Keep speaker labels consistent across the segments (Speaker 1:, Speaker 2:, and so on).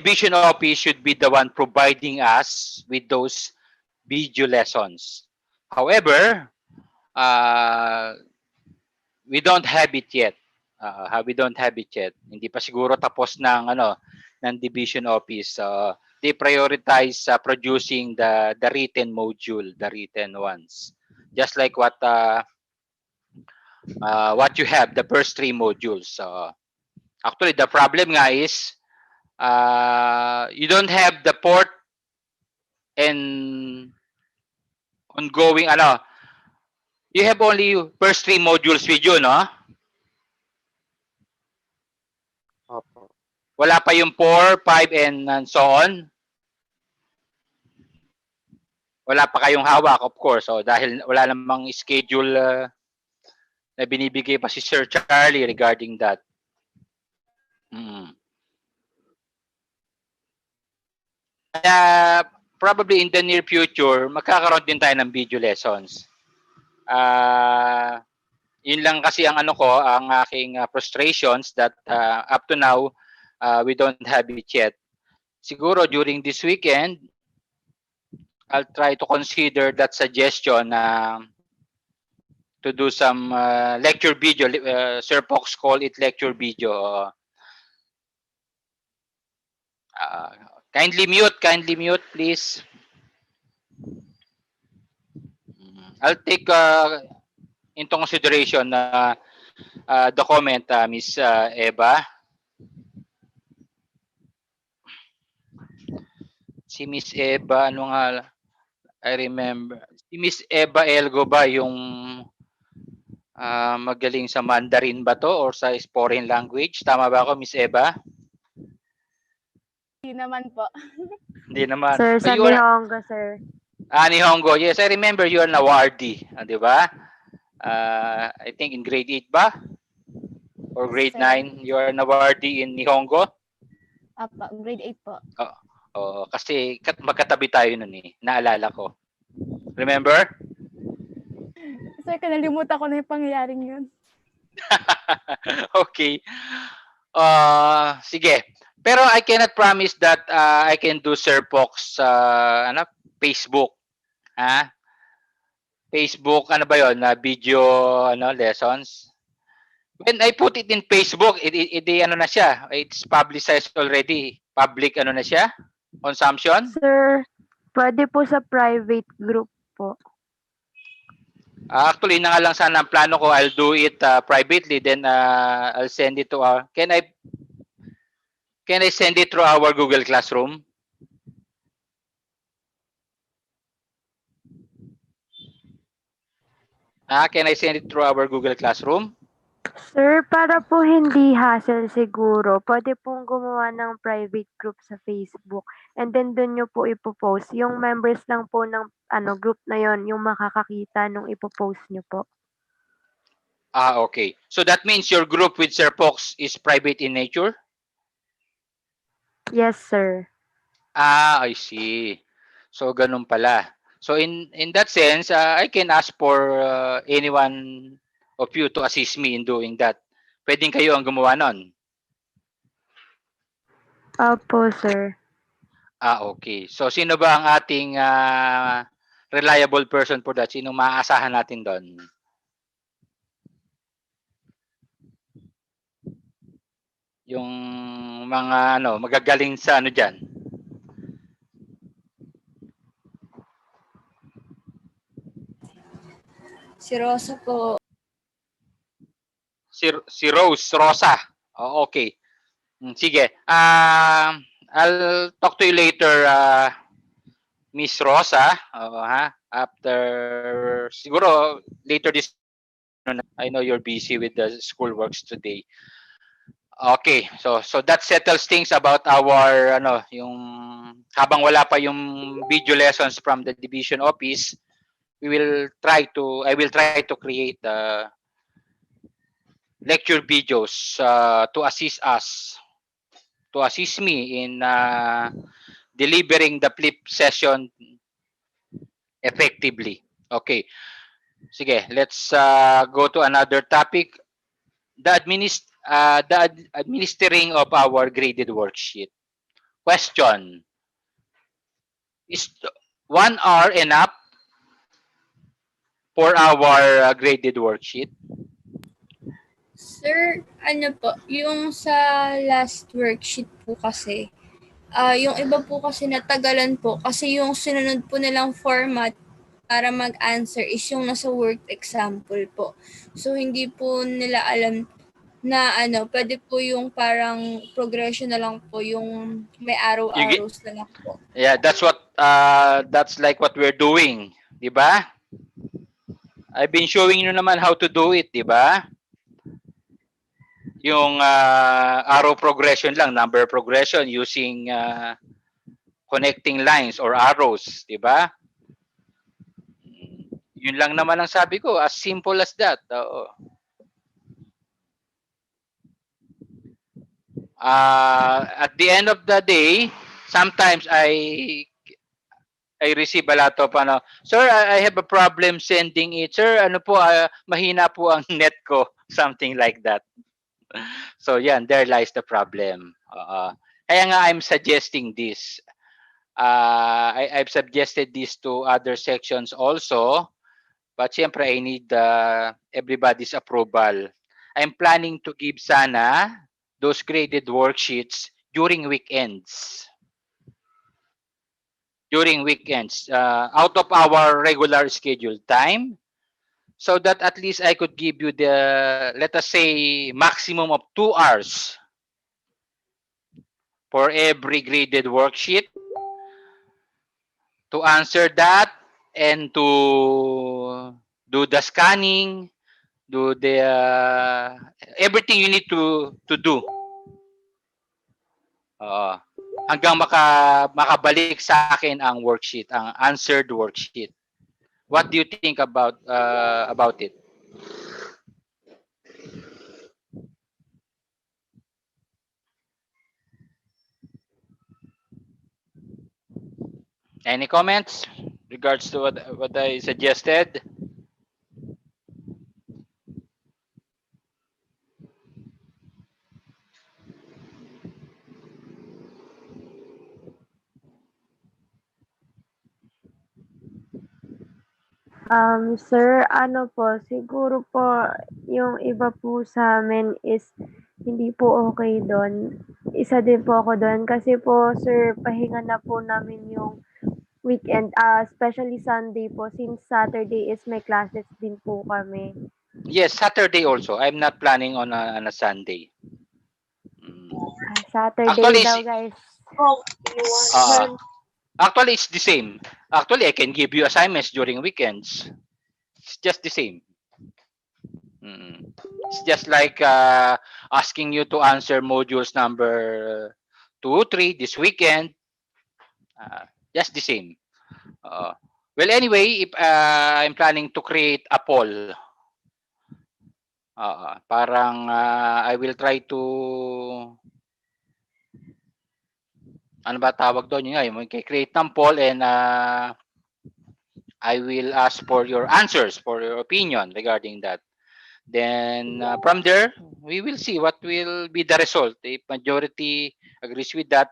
Speaker 1: division office should be the one providing us with those video lessons. However, we don't have it yet. We don't have it yet. Hindi pa siguro tapos ng division office. They prioritize producing the written module, the written ones. Just like what you have, the first 3 modules. Actually, the problem nga is you don't have the port and ongoing you have only first 3 modules with you, no?
Speaker 2: Opo.
Speaker 1: Wala pa yung 4, 5, and so on. Wala pa kayong hawak, of course. So, dahil wala namang schedule na binibigay pa si Sir Charlie regarding that. Probably in the near future, magkakaroon din tayo ng video lessons. Yun lang kasi ang ang aking frustrations that up to now, we don't have it yet. Siguro during this weekend, I'll try to consider that suggestion to do some lecture video. Sir Fox call it lecture video. Kindly mute, please. I'll take into consideration the comment, Miss Eva. Si Miss Eva, I remember. Si Miss Eva Elgo ba yung magaling sa Mandarin ba to or sa foreign language? Tama ba ako, Miss Eva?
Speaker 3: Hindi naman po.
Speaker 1: Hindi naman.
Speaker 4: Sir, sa Nihongo, sir.
Speaker 1: Nihongo. Yes, I remember you are an awardee. Di ba? I think in grade 8 ba? Or grade 9, you are an awardee in Nihongo?
Speaker 3: Apa, grade 8 po.
Speaker 1: Kasi magkatabi tayo nun eh. Naalala ko. Remember?
Speaker 3: Sir, kanalimutan ko na yung pangyayaring yun.
Speaker 1: Okay. Sige. Pero I cannot promise that I can do Sir Fox Facebook. Facebook, ba yun? Video lessons. When I put it in Facebook, na siya. It's publicized already. Public na siya? Consumption?
Speaker 4: Sir, pwede po sa private group po.
Speaker 1: Actually, na nga lang sana ang plano ko. I'll do it privately. Then I'll send it to our... Can I send it through our Google Classroom? Can I send it through our Google Classroom?
Speaker 4: Sir, para po hindi hassle siguro, pwede pong gumawa ng private group sa Facebook. And then doon nyo po ipopost. Yung members lang po ng group na yon yung makakakita nung ipopost nyo po.
Speaker 1: Okay. So that means your group with Sir Fox is private in nature?
Speaker 4: Yes, sir.
Speaker 1: I see. So ganun pala. So in that sense, I can ask for anyone of you to assist me in doing that. Pwedeng kayo ang gumawa nun?
Speaker 4: Opo, sir.
Speaker 1: Okay. So sino ba ang ating reliable person for that? Sino maaasahan natin doon? Yung mga magagaling sa dyan.
Speaker 3: Si Rosa po.
Speaker 1: Si Rosa. Okay. Sige. I'll talk to you later, Miss Rosa. After, siguro, later this, I know you're busy with the school works today. Okay, so that settles things about our yung habang wala pa yung video lessons from the division office, I will try to create lecture videos to assist me in delivering the flip session effectively. Okay. Sige, let's go to another topic. The administering of our graded worksheet. question. Is 1 hour enough for our graded worksheet?
Speaker 5: Sir, ano po, yung sa last worksheet po kasi, yung iba po kasi natagalan po kasi yung sinunod po nilang format para mag-answer is yung nasa work example po. So, hindi po nila alam na ano, pwede po yung parang progression na lang po, yung may
Speaker 1: You get,
Speaker 5: arrow-arrows na lang po.
Speaker 1: yeah, that's like what we're doing, di ba? I've been showing you naman how to do it, di ba? Yung arrow progression lang, number progression using connecting lines or arrows, di ba? Yun lang naman ang sabi ko, as simple as that. Oo. At the end of the day, sometimes I receive a lot of sir, I have a problem sending it. Sir, ano po, mahina po ang net ko. Something like that. So, yan, there lies the problem. Kaya nga I'm suggesting this. I've suggested this to other sections also. But siyempre, I need everybody's approval. I'm planning to give sana those graded worksheets during weekends. During weekends, out of our regular scheduled time, so that at least I could give you the, let us say, maximum of 2 hours for every graded worksheet to answer that and to do the scanning, do the everything you need to do hanggang makabalik sa akin ang worksheet, ang answered worksheet. What do you think about it? Any comments regards to what I suggested?
Speaker 4: Sir, ano po, siguro po yung iba po sa amin is hindi po okay doon. Isa din po ako doon kasi po, sir, pahinga na po namin yung weekend, especially Sunday po, since Saturday is may classes din po kami.
Speaker 1: Yes, Saturday also. I'm not planning on a Sunday.
Speaker 4: Saturday
Speaker 1: Actually,
Speaker 4: daw, guys.
Speaker 1: Actually, it's the same. Actually, I can give you assignments during weekends. It's just the same. It's just like asking you to answer modules number 2, 3 this weekend. Just the same. Well, anyway, if I'm planning to create a poll, parang I will try to, ano ba tawag doon? Yun nga, yung create ng poll and I will ask for your answers, for your opinion regarding that. Then from there, we will see what will be the result. If majority agrees with that,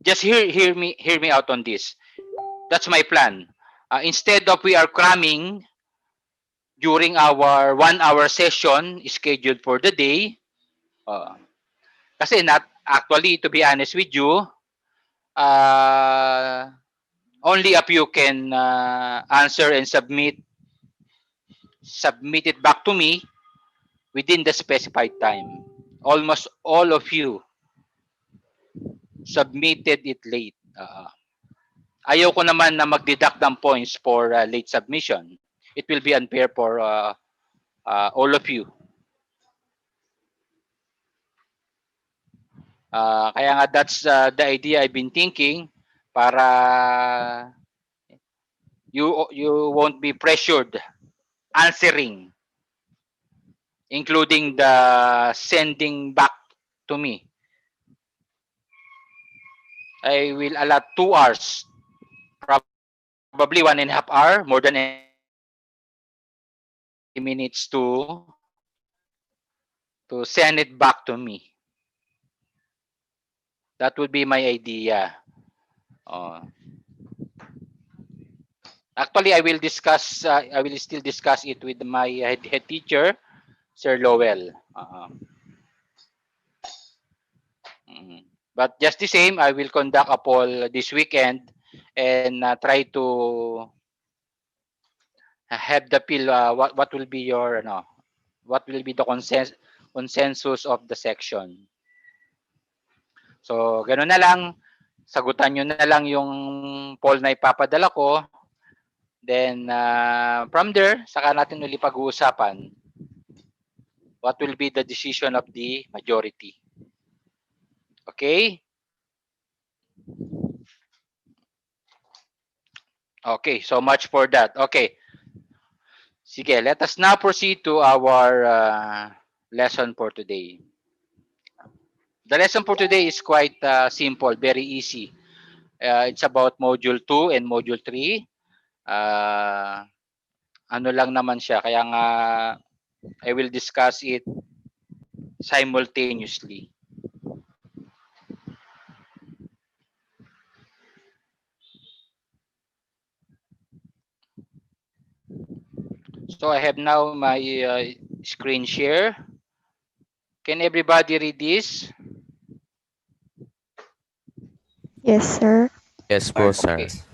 Speaker 1: just hear me out on this. That's my plan. Instead of we are cramming during our 1 hour session scheduled for the day, kasi not actually, to be honest with you, only a few can answer and submit it back to me within the specified time. Almost all of you submitted it late. Ayaw ko naman na mag-deduct ng points for late submission. It will be unfair for all of you. Kaya nga that's the idea I've been thinking para you won't be pressured answering, including the sending back to me. I will allot 2 hours, probably 1.5 hours, more than 80 minutes to send it back to me. That would be my idea. Actually, I will discuss. I will still discuss it with my head teacher, Sir Lowell. But just the same, I will conduct a poll this weekend and try to have the feel. What will be your what will be the consensus of the section. So, gano'n na lang. Sagutan nyo na lang yung poll na ipapadala ko. Then, from there, saka natin uli pag-uusapan what will be the decision of the majority. Okay? Okay, so much for that. Okay. Sige, let us now proceed to our lesson for today. The lesson for today is quite simple, very easy. It's about Module 2 and Module 3. Ano lang naman siya, kaya nga I will discuss it simultaneously. So I have now my screen share. Can everybody read this?
Speaker 2: Yes, sir.
Speaker 6: Yes po,
Speaker 1: Okay.
Speaker 6: sir.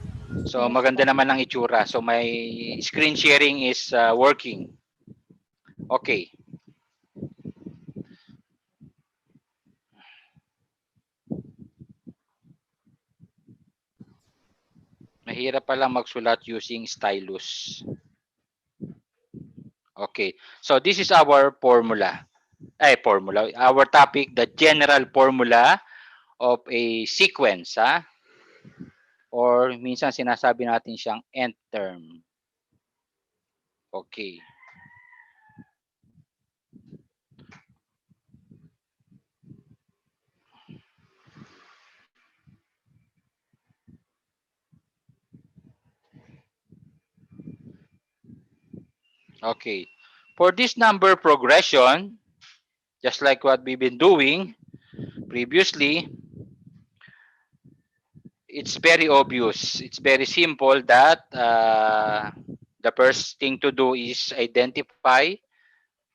Speaker 1: So
Speaker 3: Yes
Speaker 1: maganda
Speaker 3: po.
Speaker 1: naman ang itsura. So my screen sharing is working. Okay. Mahirap pala magsulat using stylus. Okay. So this is our formula. Our topic, the general formula of a sequence, or minsan sinasabi natin siyang nth term. Okay. Okay. For this number progression, just like what we've been doing previously, it's very obvious. It's very simple that the first thing to do is identify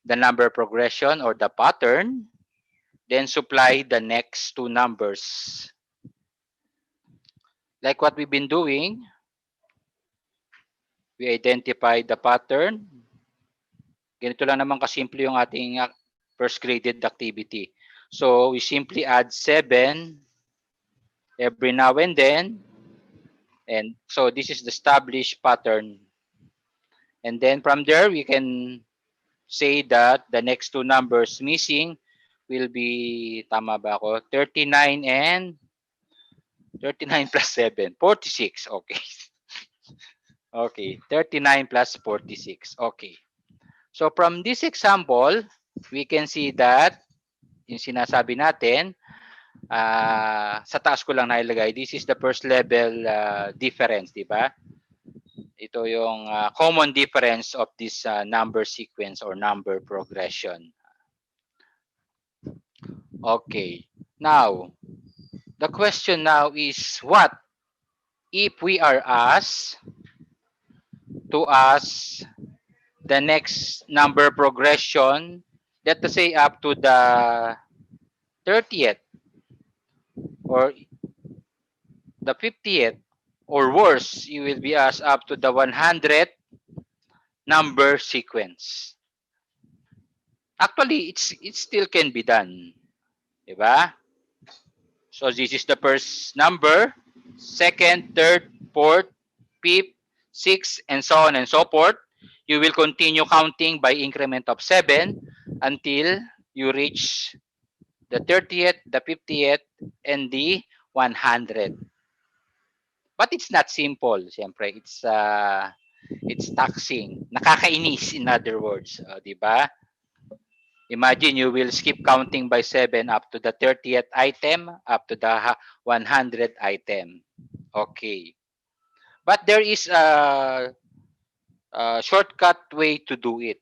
Speaker 1: the number progression or the pattern, then supply the next two numbers. Like what we've been doing, we identify the pattern. Ganito lang naman kasimple yung ating first graded activity. So we simply add 7 every now and then. And so this is the established pattern. And then from there, we can say that the next two numbers missing will be, tama ba ako? 39 and 39 plus 7, 46. Okay. Okay, 39 plus 46. Okay. So from this example, we can see that yung sinasabi natin, sa taas ko lang nailagay, this is the first level difference, di ba? Ito yung common difference of this number sequence or number progression. Okay. Now, the question now is what if we are asked to ask the next number progression, let us say up to the 30th or the 50th, or worse, you will be asked up to the 100th number sequence. Actually, it still can be done. Diba? So this is the first number, second, third, fourth, fifth, sixth, and so on and so forth. You will continue counting by increment of 7 until you reach the 30th, the 50th, and the 100. But it's not simple, siyempre. It's taxing. Nakakainis, in other words. Di ba? Imagine you will skip counting by 7 up to the 30th item, up to the 100th item. Okay. But there is a shortcut way to do it.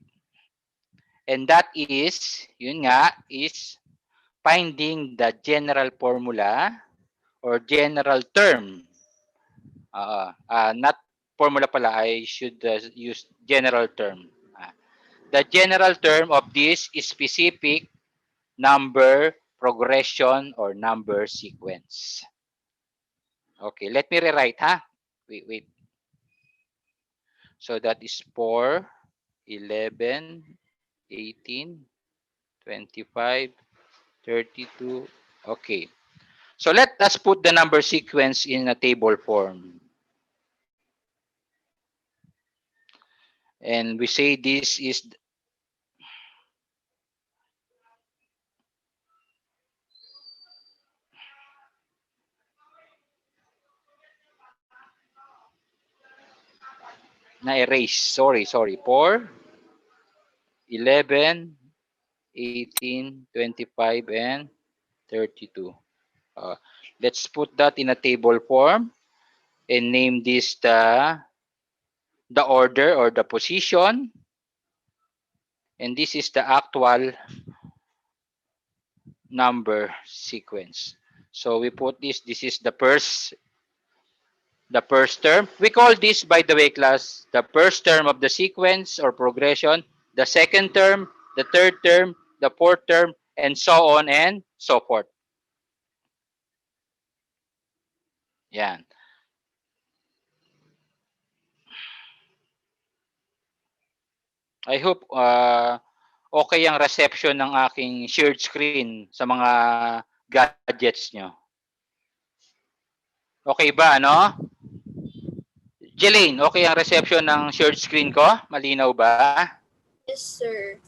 Speaker 1: And that is, yun nga, is finding the general formula or general term. Not formula pala, I should use general term. The general term of this is specific number progression or number sequence. Okay, let me rewrite, Wait. So that is 4, 11, 18, 25, 32. Okay. So let us put the number sequence in a table form. And we say this is na erase. Sorry. 4, 11, 18, 25, and 32. Let's put that in a table form and name this the order or the position. And this is the actual number sequence. So we put this is the first term. We call this, by the way, class, the first term of the sequence or progression, the second term, the third term, the fourth term, and so on and so forth. Yan. I hope okay ang reception ng aking shared screen sa mga gadgets nyo. Okay ba, ano? Jeline, okay ang reception ng shared screen ko? Malinaw ba?
Speaker 5: Yes, sir.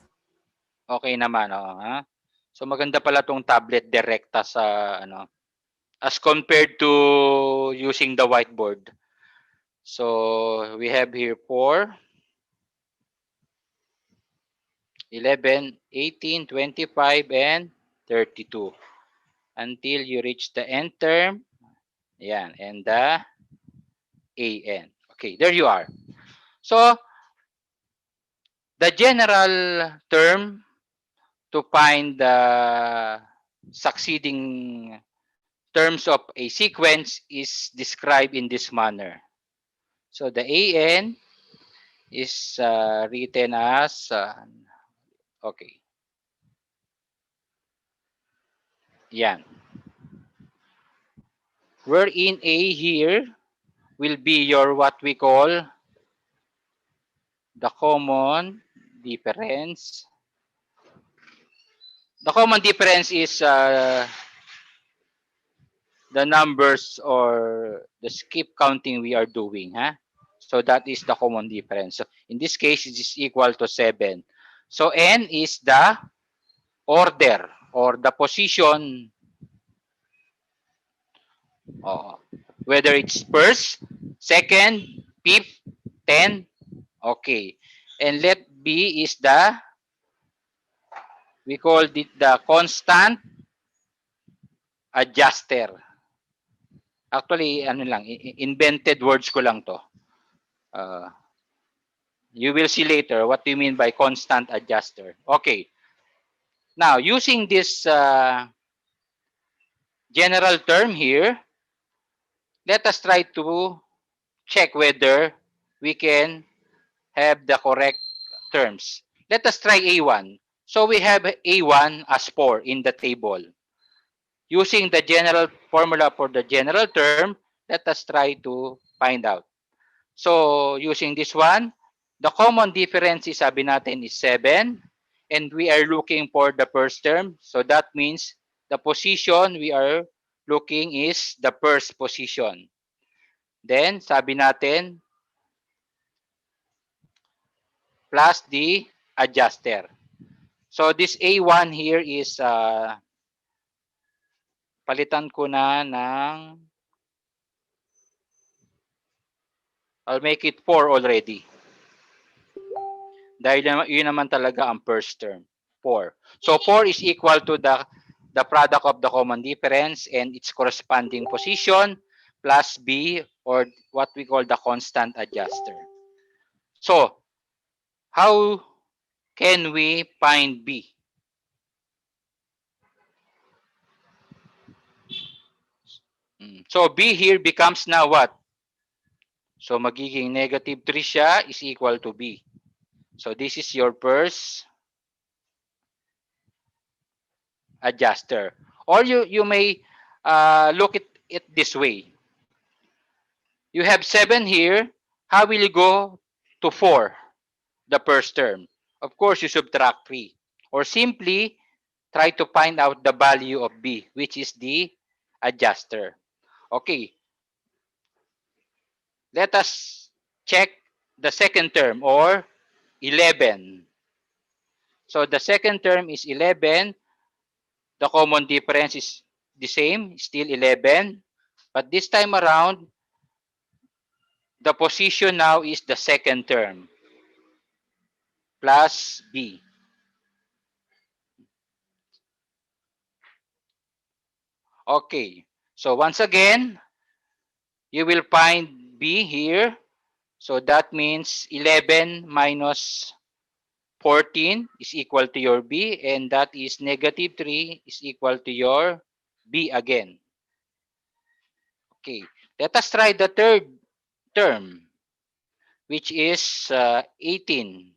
Speaker 1: Okay naman, ha? So maganda pala tong tablet direkta sa as compared to using the whiteboard. So we have here 4, 11, 18, 25, and 32 until you reach the end term. Yan, and the AN. Okay, there you are. So the general term to find the succeeding terms of a sequence is described in this manner. So the AN is written as, okay, yan. Wherein A here will be your what we call the common difference. The common difference is the numbers or the skip counting we are doing, So that is the common difference. So in this case, it is equal to 7. So N is the order or the position, whether it's first, second, fifth, 10, okay. And let B is we call it the constant adjuster. Actually, invented words ko lang to. You will see later what we mean by constant adjuster. Okay. Now, using this general term here, let us try to check whether we can have the correct terms. Let us try A1. So we have A1 as 4 in the table. Using the general formula for the general term, let us try to find out. So using this one, the common difference is, sabi natin, is 7. And we are looking for the first term. So that means the position we are looking is the first position. Then, sabi natin, plus the adjuster. So this A1 here is, palitan ko na ng, I'll make it 4 already. Dahil yun naman talaga ang first term, 4. So 4 is equal to the product of the common difference and its corresponding position plus B, or what we call the constant adjuster. So how can we find B? So B here becomes now what? So magiging negative 3 siya is equal to B. So this is your first adjuster. Or you may look at it this way. You have 7 here. How will you go to 4, the first term? Of course, you subtract 3. Or simply try to find out the value of B, which is the adjuster. Okay, let us check the second term, or 11. So the second term is 11. The common difference is the same, still 11. But this time around, the position now is the second term plus B. Okay. So once again, you will find B here. So that means 11 minus 14 is equal to your B, and that is negative 3 is equal to your B again. Okay. Let us try the third term, which is 18.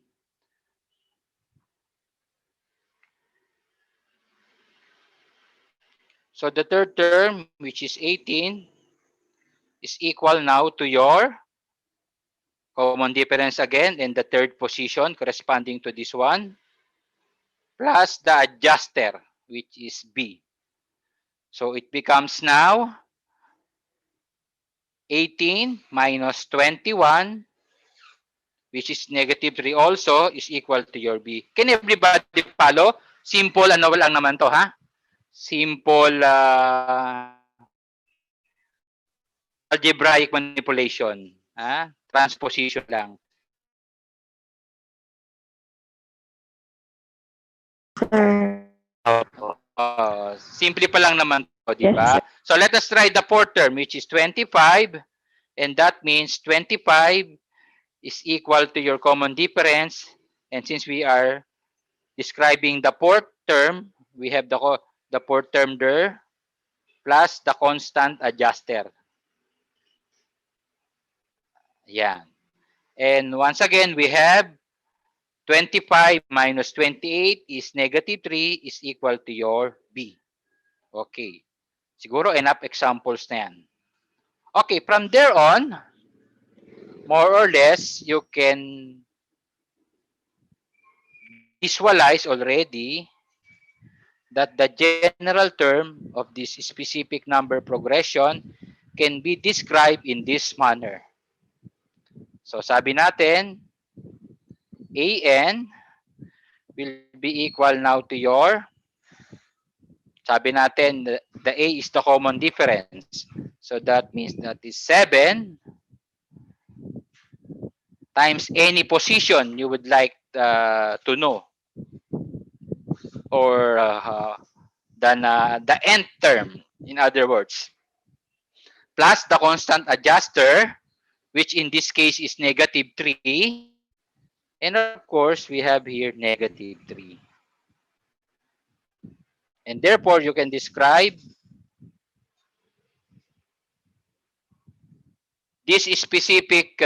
Speaker 1: So the third term, which is 18, is equal now to your common difference again in the third position corresponding to this one, plus the adjuster, which is B. So it becomes now 18 minus 21, which is negative 3 also, is equal to your B. Can everybody follow? Simple ano lang naman to, ha? Simple algebraic manipulation. Ha? Transposition lang.
Speaker 2: Sir.
Speaker 1: Simple pa lang naman to, di
Speaker 2: Yes,
Speaker 1: ba?
Speaker 2: sir.
Speaker 1: So let us try the fourth term, which is 25. And that means 25 is equal to your common difference. And since we are describing the fourth term, we have the fourth term there plus the constant adjuster. Yeah. And once again, we have 25 minus 28 is negative 3 is equal to your B. Okay. Siguro enough examples na yan. Okay, from there on, more or less, you can visualize already that the general term of this specific number progression can be described in this manner. So sabi natin, AN will be equal now to your, sabi natin, the A is the common difference. So that means that is 7 times any position you would like to know, or than the nth term, in other words, plus the constant adjuster, which in this case is negative 3, and of course we have here negative 3. And therefore you can describe this specific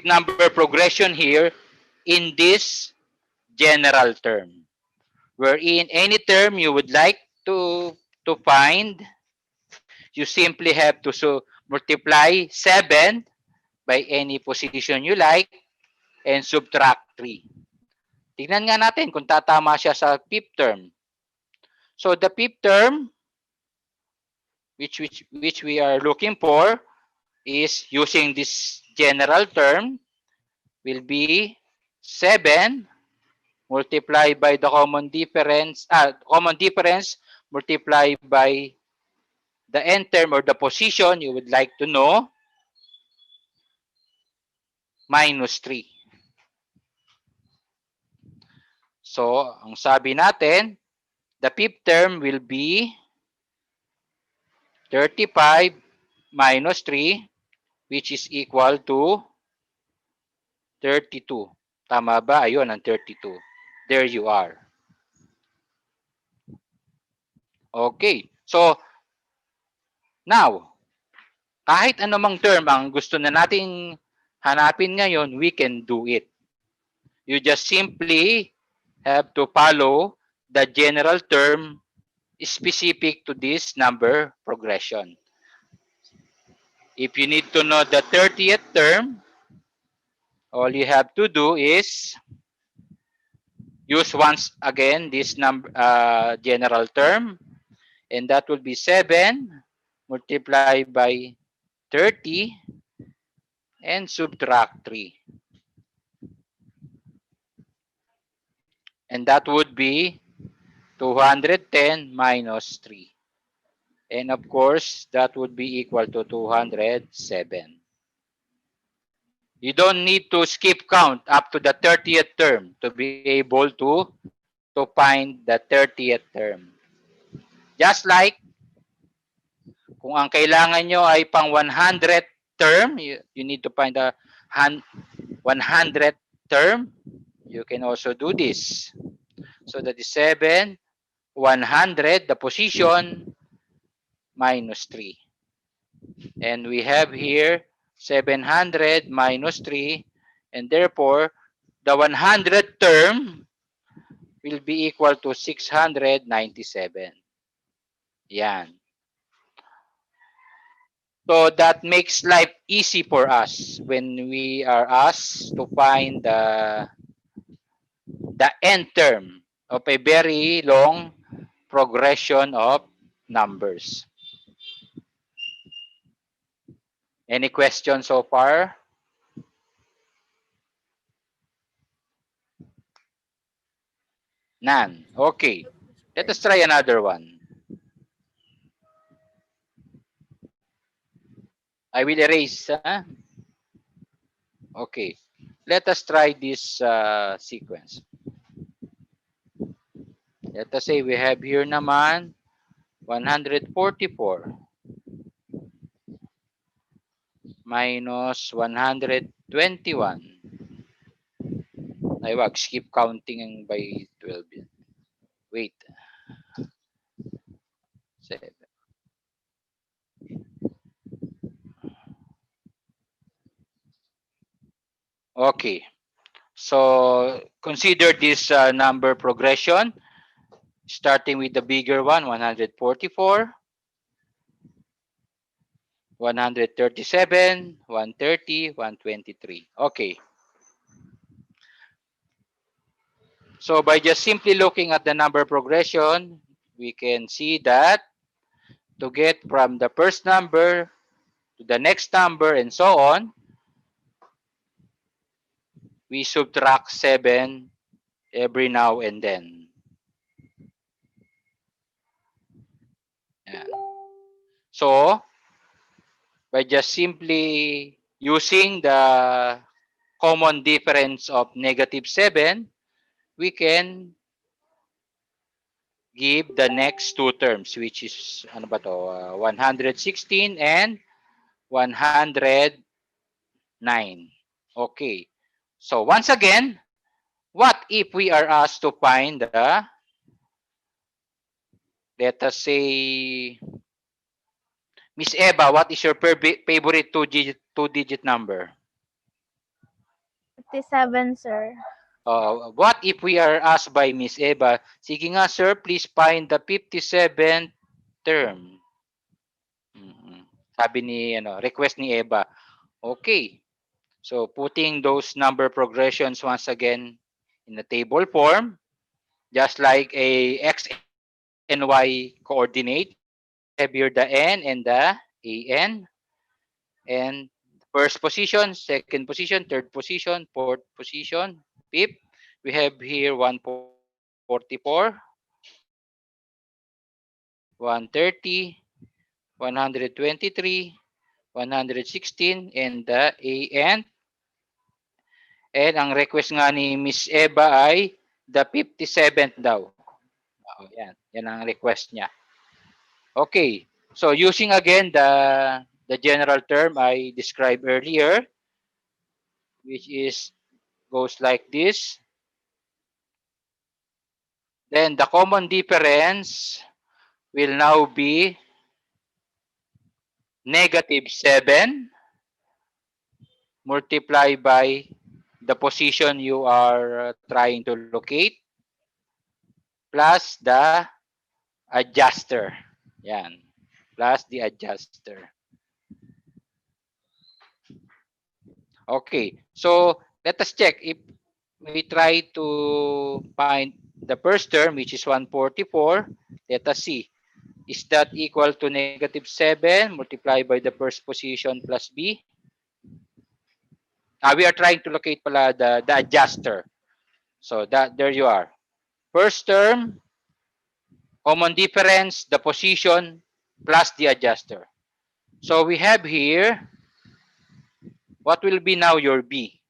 Speaker 1: number progression here in this general term, wherein any term you would like to find, you simply have to multiply 7 by any position you like and subtract 3. Tingnan nga natin kung tatama siya sa fifth term. So the fifth term, which we are looking for, is using this general term, will be 7 multiplied by the common difference multiplied by the nth term or the position you would like to know, minus 3. So, ang sabi natin, the fifth term will be 35 minus 3, which is equal to 32. Tama ba? Ayun, ang 32. There you are. Okay. So, now, kahit anumang term ang gusto na nating hanapin ngayon, we can do it. You just simply have to follow the general term specific to this number progression. If you need to know the 30th term, all you have to do is use once again this number general term, and that will be 7 multiplied by 30 and subtract 3. And that would be 210 minus 3. And of course, that would be equal to 207. You don't need to skip count up to the 30th term to be able to find the 30th term. Just like kung ang kailangan nyo ay pang 100th term, you need to find the 100th term, you can also do this. So that is 7, 100, the position, minus 3. And we have here 700 minus 3, and therefore the 100th term will be equal to 697. Yan. So that makes life easy for us when we are asked to find the end term of a very long progression of numbers. Any questions so far? None. Okay. Let us try another one. I will erase. Okay. Let us try this sequence. Let us say we have here naman 144 minus 121. Ay wag, skip counting by 12. Wait. 7. Okay. So consider this number progression, starting with the bigger one, 144, 137, 130, 123. Okay. So by just simply looking at the number progression, we can see that to get from the first number to the next number and so on, we subtract 7 every now and then. Yeah. So, by just simply using the common difference of negative 7, we can give the next two terms, which is ano ba to, 116 and 109. Okay. So once again, what if we are asked to find the, let us say, Miss Eva, what is your favorite two-digit number?
Speaker 3: 57, sir.
Speaker 1: What if we are asked by Miss Eva, sige nga sir, please find the 57th term. Sabi ni, request ni Eva. Okay. So putting those number progressions once again in the table form, just like a x and y coordinate, have here the n and the an, and first position, second position, third position, fourth position, fifth. We have here 144, 130, 123, 116, and the an. And ang request nga ni Miss Eva ay the 57th daw. Yan. Yan ang request niya. Okay. So using again the general term I described earlier, which is goes like this. Then the common difference will now be -7 multiplied by the position you are trying to locate plus the adjuster. Yan. Plus the adjuster. Okay. So let us check if we try to find the first term, which is 144. Let us see. Is that equal to -7 multiplied by the first position plus B? We are trying to locate pala the adjuster. So that there you are. First term, common difference, the position plus the adjuster. So we have here, what will be now your B?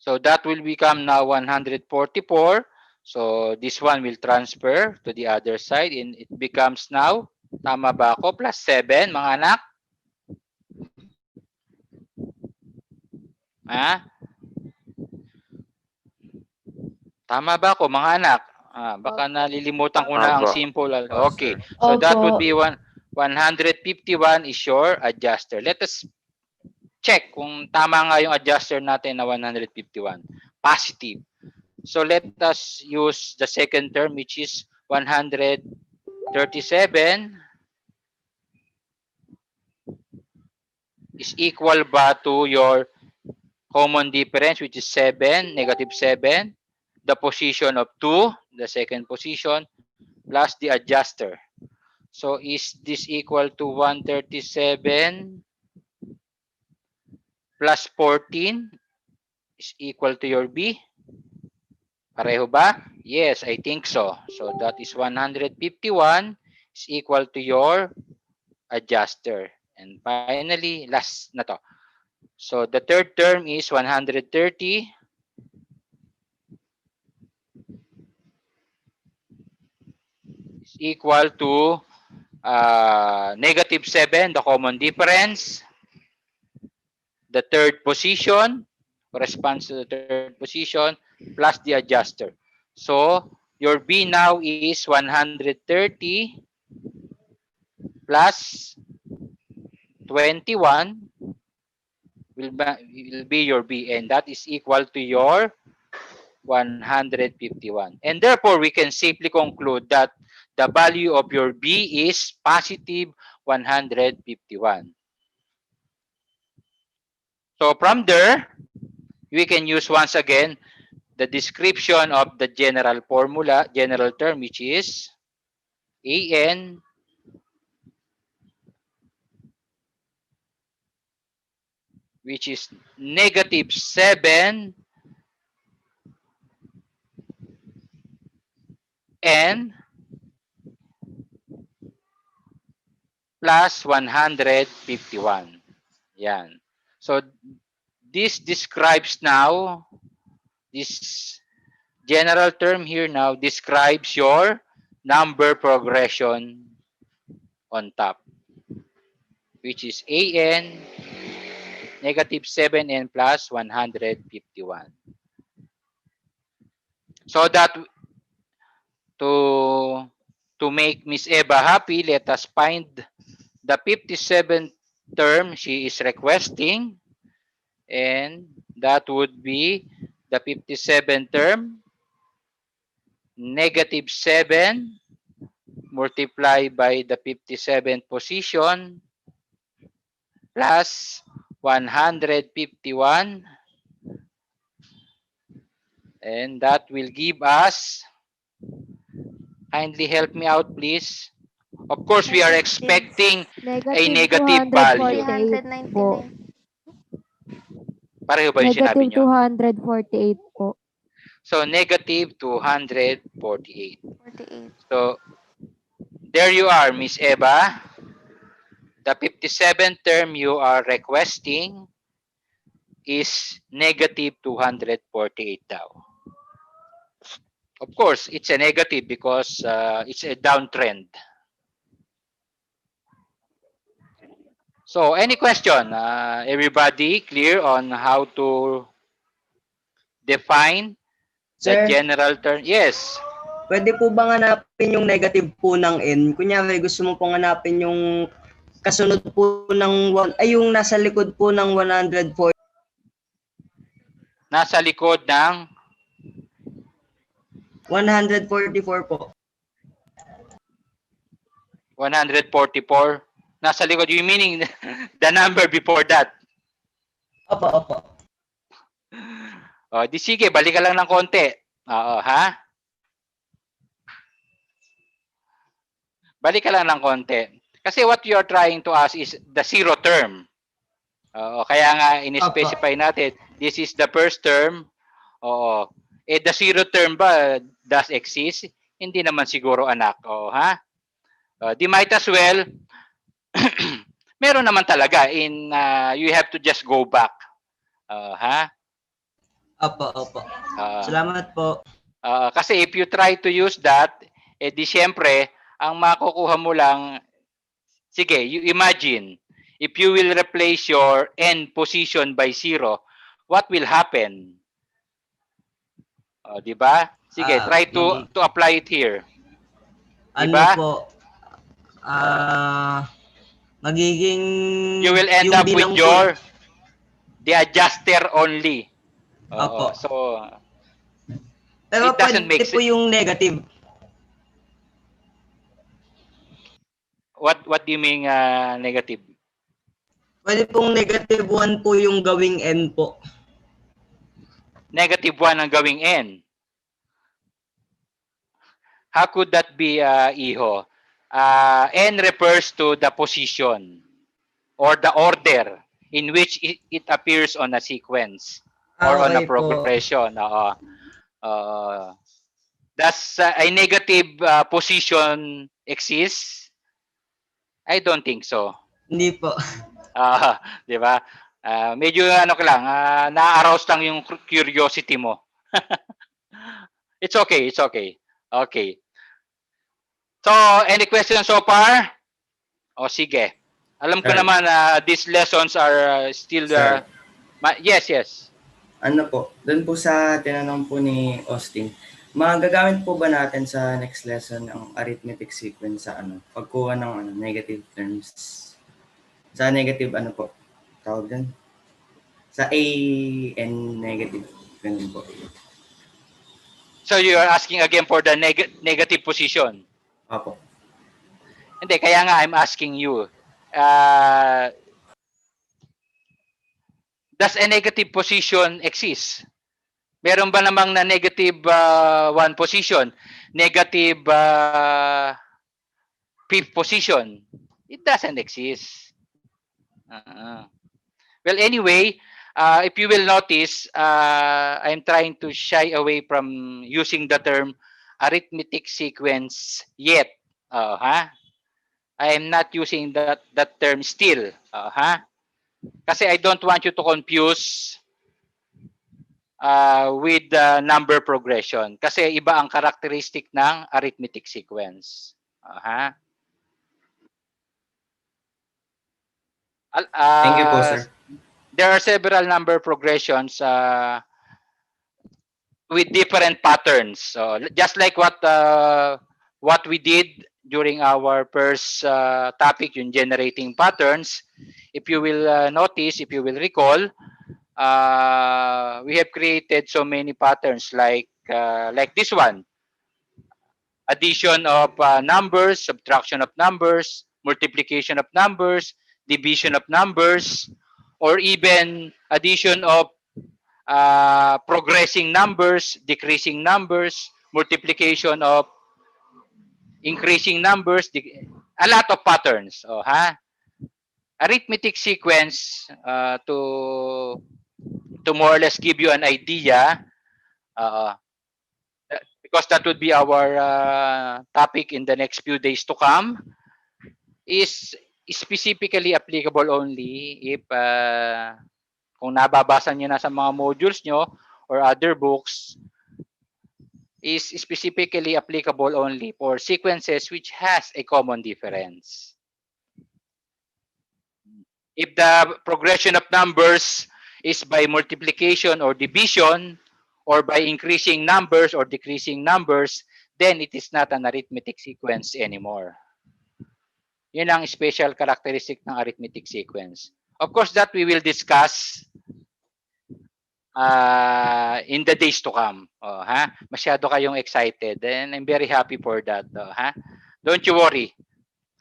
Speaker 1: So that will become now 144. So this one will transfer to the other side and it becomes now, tama ba ako, plus 7 mga anak? Ha? Tama ba ako mga anak? Baka nalilimutan ko na ang
Speaker 6: Opo.
Speaker 1: simple.
Speaker 6: Opo,
Speaker 1: Okay.
Speaker 6: sir.
Speaker 1: So that would
Speaker 2: Opo.
Speaker 1: be 151 is your adjuster. Let us check kung tama nga yung adjuster natin na 151. Positive. So let us use the second term which is 137 is equal ba to your common difference which is 7, -7, the position of 2, the second position, plus the adjuster. So is this equal to 137 plus 14 is equal to your B? Pareho ba? Yes, I think so. So that is 151 is equal to your adjuster. And finally, last na to. So the third term is 130 is equal to -7, the common difference. The third position corresponds to the third position plus the adjuster. So your B now is 130 plus 21 will be your B, and that is equal to your 151. And therefore, we can safely conclude that the value of your B is positive 151. So from there, we can use once again the description of the general formula, general term, which is AN which is -7 n plus 151. Yan. So this describes now, this general term here now describes your number progression on top, which is AN -7n plus 151. So that to make Miss Eva happy, let us find the 57th term she is requesting, and that would be the 57th term -7 multiplied by the 57th position plus 151, and that will give us, kindly help me out please. Of course, we are expecting a negative value.
Speaker 4: 248 po.
Speaker 1: Pareho ba yung sinabi nyo?
Speaker 4: -248 po.
Speaker 1: So, -248.
Speaker 6: 48.
Speaker 1: So, there you are, Miss Eva. The 57th term you are requesting is -248 daw. Of course, it's a negative because it's a downtrend. So, any question? Everybody clear on how to define the
Speaker 7: Sir?
Speaker 1: general term? Yes.
Speaker 6: Pwede po bang hanapin yung negative po ng n? Kunyari, gusto mo pong hanapin yung kasunod po ng yung nasa likod po ng 104.
Speaker 1: Nasa likod ng
Speaker 6: 144 po.
Speaker 1: 144. Nasa likod, you meaning the number before that.
Speaker 6: Opo, opo.
Speaker 1: O, di sige, balik ka lang ng konti. Oo, ha? Balik ka lang ng konti. Kasi what you are trying to ask is the zero term. Oo, kaya nga in-specify natin, this is the first term. Oo. Eh, the zero term ba does exist? Hindi naman siguro, anak. Oo, ha? Di might as well, meron naman talaga in, you have to just go back. Ha?
Speaker 6: Opo, opo. Salamat po.
Speaker 1: Kasi if you try to use that, eh di syempre, ang makukuha mo lang, sige, you imagine, if you will replace your n position by 0, what will happen? Di ba? Sige, try to apply it here. Diba?
Speaker 6: Ano po? Magiging
Speaker 1: You will end
Speaker 6: yung
Speaker 1: up with
Speaker 6: bilang
Speaker 1: your the adjuster only.
Speaker 6: Opo.
Speaker 1: So,
Speaker 6: pero
Speaker 1: it doesn't
Speaker 6: pwede
Speaker 1: make
Speaker 6: po
Speaker 1: sense.
Speaker 6: yung negative.
Speaker 1: What do you mean negative?
Speaker 6: Pwede pong negative 1 po yung gawing n po.
Speaker 1: Negative 1 ang gawing n. How could that be, Iho? N refers to the position or the order in which it appears on a sequence or on a
Speaker 6: Okay po.
Speaker 1: progression. Does a negative position exist? I don't think so.
Speaker 6: Hindi po.
Speaker 1: Di ba? Medyo ano ka lang, na-arouse lang yung curiosity mo. It's okay, it's okay. Okay. So, any questions so far? O sige. Alam ko
Speaker 7: Sir.
Speaker 1: naman these lessons are still
Speaker 7: Sir.
Speaker 1: yes, yes.
Speaker 7: Ano po, doon po sa tinanong po ni Austin, magagamit po ba natin sa next lesson ang arithmetic sequence sa pagkuha ng negative terms? Sa negative po, tawag din? Sa A and negative, ganun po.
Speaker 1: So you are asking again for the negative position?
Speaker 7: Opo.
Speaker 1: Hindi, kaya nga I'm asking you, does a negative position exist? Meron ba namang na negative 1 position? Negative fifth position? It doesn't exist. Well, anyway, if you will notice, I'm trying to shy away from using the term arithmetic sequence yet. I am not using that term still. Kasi I don't want you to confuse with the number progression. Kasi iba ang characteristic ng arithmetic sequence.
Speaker 7: Thank you po, sir.
Speaker 1: There are several number progressions with different patterns. So just like what we did during our first topic, yung generating patterns, if you will notice, if you will recall, we have created so many patterns like this one. Addition of numbers, subtraction of numbers, multiplication of numbers, division of numbers, or even addition of progressing numbers, decreasing numbers, multiplication of increasing numbers, a lot of patterns. Arithmetic sequence, to more or less give you an idea, because that would be our topic in the next few days to come, is specifically applicable only if kung nababasa nyo na sa mga modules nyo or other books, is specifically applicable only for sequences which has a common difference. If the progression of numbers is by multiplication or division, or by increasing numbers or decreasing numbers, then it is not an arithmetic sequence anymore. Yun ang special characteristic ng arithmetic sequence. Of course, that we will discuss in the days to come. Oh, ha? Masyado kayong excited and I'm very happy for that. Oh, ha? Don't you worry.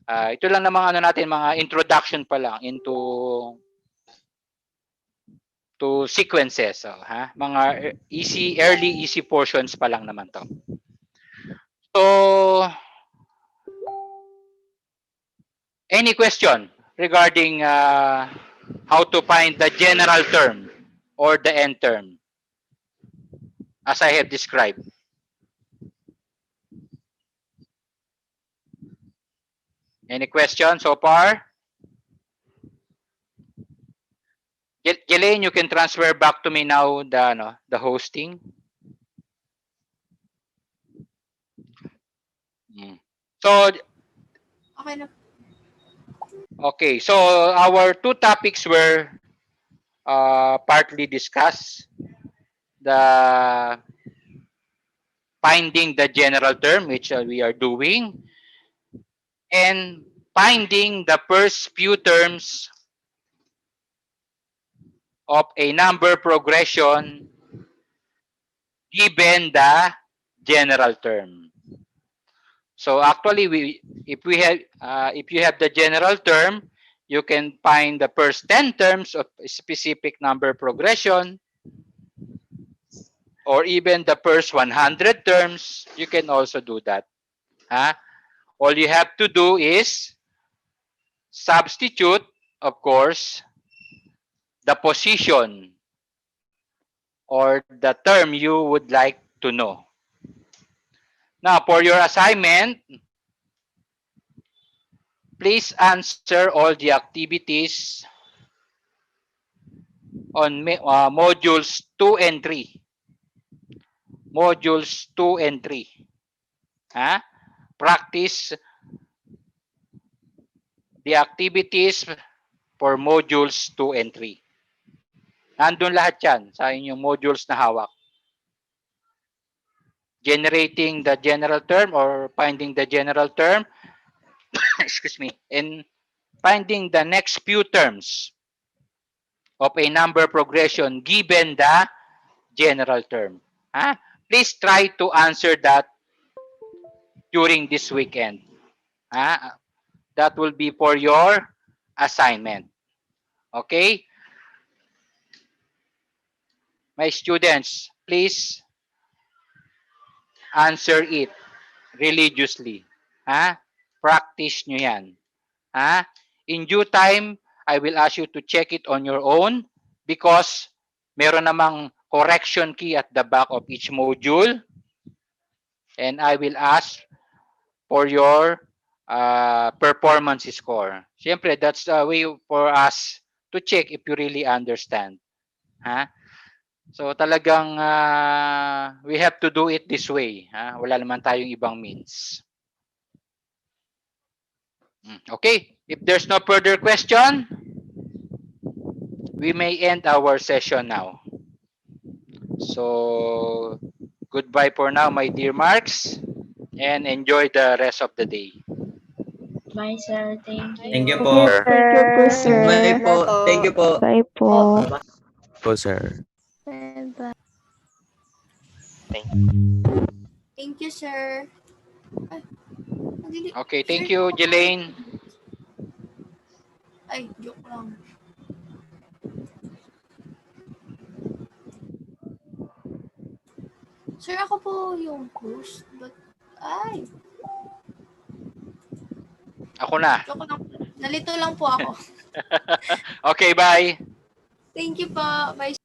Speaker 1: Ito lang namang ano natin, mga introduction pa lang into to sequences. Oh, ha? Mga early easy portions pa lang naman to. So, any question regarding how to find the general term or the end term as I have described? Any question so far? Jelaine, you can transfer back to me now the hosting. So,
Speaker 5: Okay na.
Speaker 1: okay, so our two topics were partly discussed. The finding the general term, which we are doing, and finding the first few terms of a number progression given the general term. So actually, if you have the general term, you can find the first 10 terms of a specific number progression, or even the first 100 terms. You can also do that. All you have to do is substitute, of course, the position or the term you would like to know. Now, for your assignment, please answer all the activities on modules 2 and 3. Modules 2 and 3. Practice the activities for modules 2 and 3. Nandun lahat yan sa inyong modules na hawak. Generating the general term or finding the general term, excuse me, and finding the next few terms of a number progression given the general term. Please try to answer that during this weekend. That will be for your assignment. Okay? My students, please answer it religiously. Practice nyo yan. In due time, I will ask you to check it on your own because meron namang correction key at the back of each module. And I will ask for your performance score. Siyempre, that's a way for us to check if you really understand. So talagang we have to do it this way. Wala naman tayong ibang means. Okay, if there's no further question, we may end our session now. So goodbye for now, my dear Marks, and enjoy the rest of the day.
Speaker 2: Bye, sir. Thank you.
Speaker 7: Thank you
Speaker 4: Thank
Speaker 7: po.
Speaker 4: you,
Speaker 2: Thank you po,
Speaker 4: sir.
Speaker 2: sir.
Speaker 6: Bye po. Thank you po.
Speaker 2: Bye po.
Speaker 8: po, sir.
Speaker 3: Bye-bye.
Speaker 5: Thank you, sir.
Speaker 1: Okay, thank you, Jelaine.
Speaker 5: Ay, joke lang. Sir, ako po yung host. But, ay,
Speaker 1: Ako na.
Speaker 5: joke lang. Nalito lang po ako.
Speaker 1: Okay, bye.
Speaker 5: Thank you po. Bye.